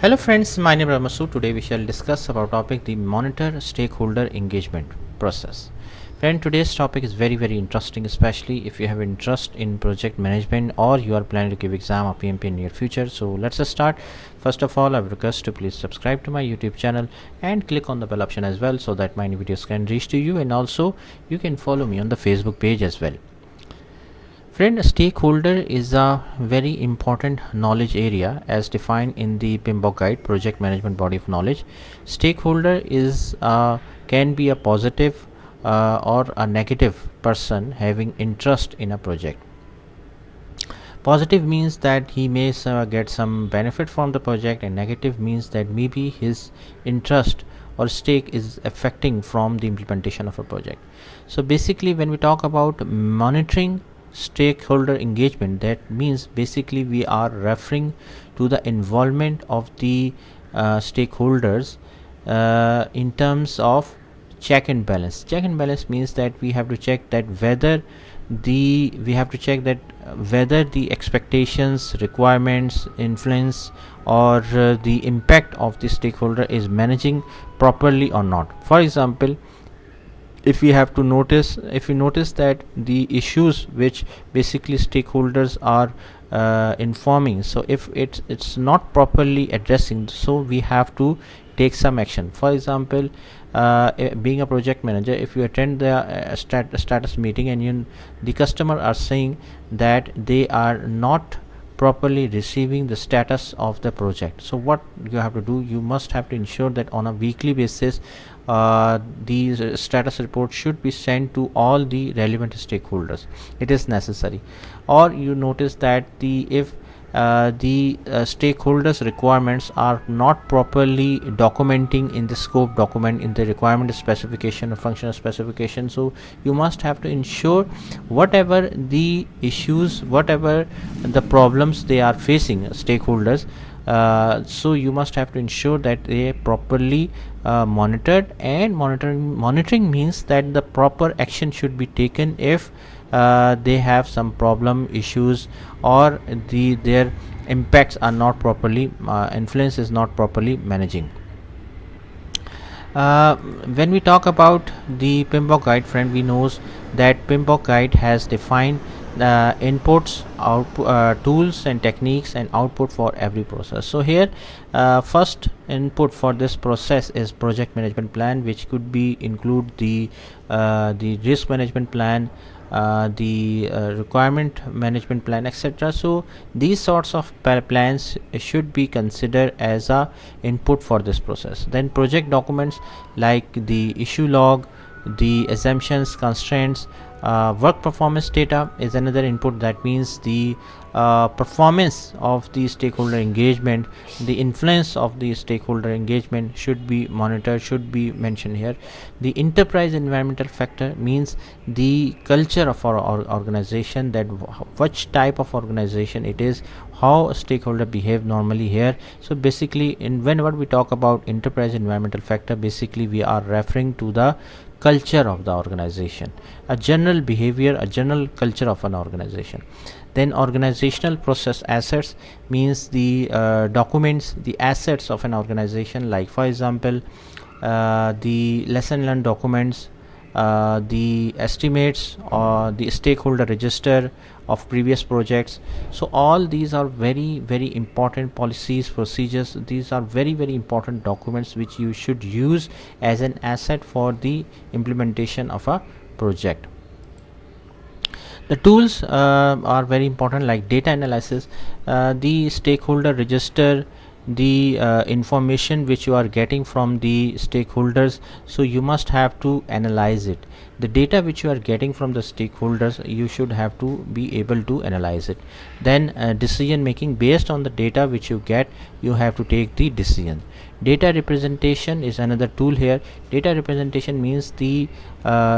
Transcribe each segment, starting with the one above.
Hello friends, my name is Ramasu. Today we shall discuss about topic the monitor stakeholder engagement process. Friend, today's topic is very interesting, especially if you have interest in project management or you are planning to give exam or PMP in near future. So let's just start. First of all, I would request to please subscribe to my YouTube channel and click on the bell option as well so that my new videos can reach to you, and also you can follow me on the Facebook page as well. Friend, a stakeholder is a very important knowledge area as defined in the PMBOK guide, project management body of knowledge. Stakeholder is can be a positive or a negative person having interest in a project. Positive means that he may get some benefit from the project, and negative means that maybe his interest or stake is affecting from the implementation of a project. So basically, when we talk about monitoring stakeholder engagement, that means basically we are referring to the involvement of the stakeholders in terms of check and balance. Check and balance means that we have to check that whether the expectations, requirements, influence, or the impact of the stakeholder is managing properly or not. For example, if you notice that the issues which basically stakeholders are informing, so if it's not properly addressing, so we have to take some action. For example, being a project manager, if you attend the status meeting and the customer are saying that they are not properly receiving the status of the project, so what you have to do, you must have to ensure that on a weekly basis these status reports should be sent to all the relevant stakeholders. It is necessary. Or you notice that if the stakeholders requirements are not properly documenting in the scope document, in the requirement specification or functional specification, so you must have to ensure whatever the issues, whatever the problems they are facing, stakeholders, so you must have to ensure that they are properly monitored. And monitoring means that the proper action should be taken if they have some problem, issues, or their impacts are not properly influence is not properly managing. When we talk about the PMBOK guide, friend, we knows that PMBOK guide has defined the inputs, output, tools and techniques, and output for every process. So here first input for this process is project management plan, which could be include the risk management plan, the requirement management plan, etc. So these sorts of plans should be considered as a input for this process. Then project documents like the issue log, the assumptions, constraints, work performance data is another input. That means the performance of the stakeholder engagement, the influence of the stakeholder engagement should be monitored, should be mentioned here. The enterprise environmental factor means the culture of our organization, that which type of organization it is, how a stakeholder behave normally here. So basically, whenever we talk about enterprise environmental factor, basically we are referring to the culture of the organization, a general behavior, a general culture of an organization. Then organizational process assets means the documents, the assets of an organization, like for example the lesson learned documents, the estimates, or the stakeholder register of previous projects. So all these are very important policies, procedures. These are very important documents which you should use as an asset for the implementation of a project. The tools are very important, like data analysis, the stakeholder register, the information which you are getting from the stakeholders, so you must have to analyze it. The data which you are getting from the stakeholders, you should have to be able to analyze it. Then decision making, based on the data which you get, you have to take the decision. Data representation is another tool here. Data representation means the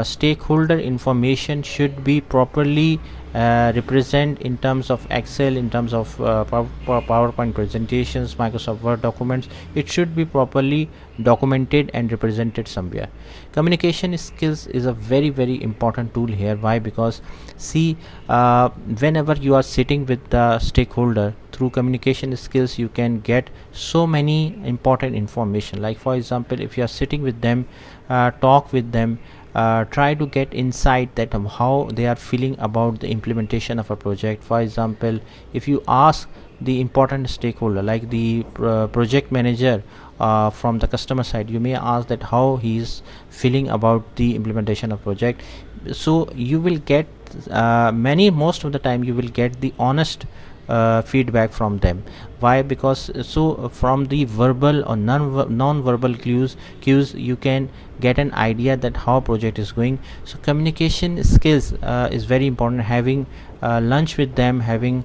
stakeholder information should be properly represent in terms of Excel, in terms of PowerPoint presentations, Microsoft Word documents. It should be properly documented and represented somewhere. Communication skills is a very very important tool here. Why? Because see, whenever you are sitting with the stakeholder, through communication skills you can get so many important information. Like for example, if you are sitting with them, talk with them, try to get insight that how they are feeling about the implementation of a project. For example, if you ask the important stakeholder like the project manager from the customer side, you may ask that how he is feeling about the implementation of project. So you will get most of the time you will get the honest feedback from them. Why? Because from the verbal or non-verbal cues you can get an idea that how project is going. So communication skills is very important. Having lunch with them, having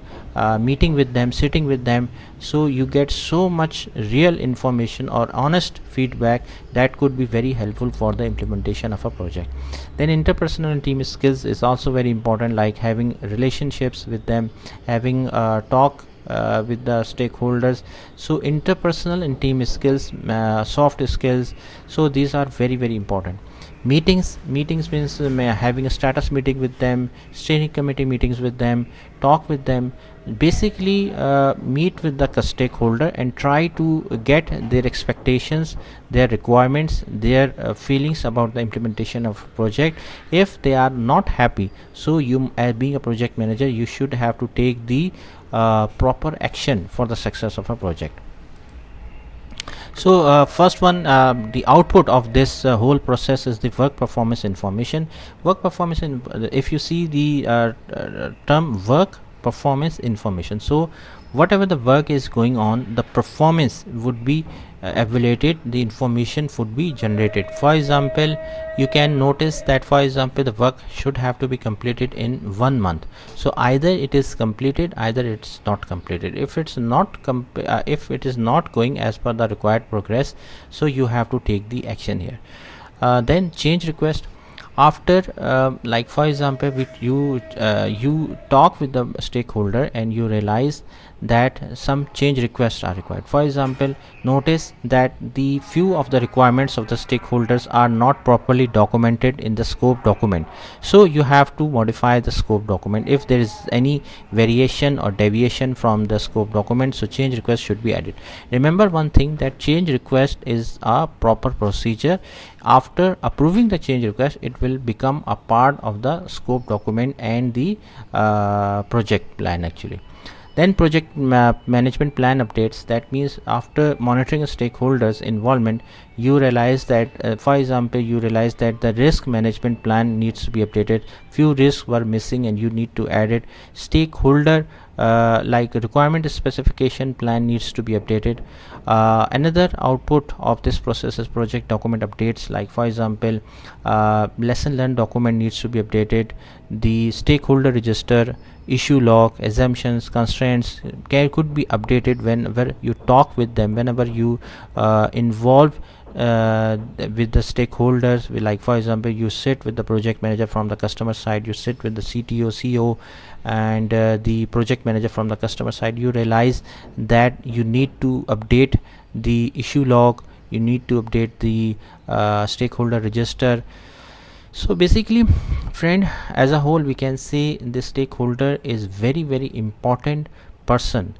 meeting with them, sitting with them, so you get so much real information or honest feedback that could be very helpful for the implementation of a project. Then interpersonal and team skills is also very important, like having relationships with them, having talk with the stakeholders. So interpersonal and team skills, soft skills, so these are very very important. Meetings means having a status meeting with them, steering committee meetings with them, talk with them, basically meet with the stakeholder and try to get their expectations, their requirements, their feelings about the implementation of project. If they are not happy, so you, as being a project manager, you should have to take the proper action for the success of a project. So first one, the output of this whole process is the work performance information. Work performance if you see the term work performance information, so whatever the work is going on, the performance would be evaluated, the information would be generated. For example, you can notice that for example the work should have to be completed in 1 month. So either it is completed, either it's not completed. If it's not if it is not going as per the required progress, so you have to take the action here. Then change request. After like for example, with you talk with the stakeholder and you realize that some change requests are required. For example, notice that the few of the requirements of the stakeholders are not properly documented in the scope document, so you have to modify the scope document. If there is any variation or deviation from the scope document, so change request should be added. Remember one thing, that change request is a proper procedure. After approving the change request, it will become a part of the scope document and the project plan actually. Then project management plan updates. That means after monitoring a stakeholders involvement, you realize that for example, you realize that the risk management plan needs to be updated. Few risks were missing and you need to add it. Stakeholder like requirement specification plan needs to be updated. Another output of this process is project document updates. Like for example, lesson learned document needs to be updated. The stakeholder register, issue log, assumptions, constraints could be updated whenever you talk with them, whenever you involve with the stakeholders. Like for example, you sit with the project manager from the customer side, you sit with the CTO, CO, and the project manager from the customer side. You realize that you need to update the issue log, you need to update the stakeholder register. So basically, friend, as a whole we can say the stakeholder is very very important person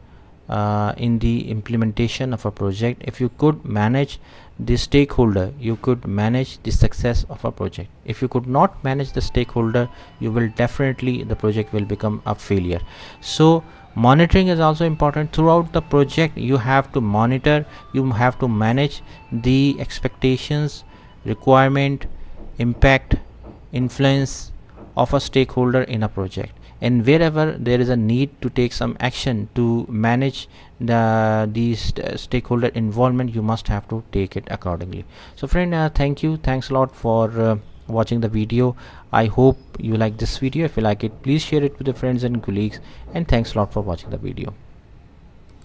in the implementation of a project. If you could manage the stakeholder, you could manage the success of a project. If you could not manage the stakeholder, you will definitely, the project will become a failure. So monitoring is also important. Throughout the project you have to monitor, you have to manage the expectations, requirement, impact, influence of a stakeholder in a project, and wherever there is a need to take some action to manage these stakeholder involvement, you must have to take it accordingly. So friend, thanks a lot for watching the video. I hope you like this video. If you like it, please share it with your friends and colleagues, and thanks a lot for watching the video.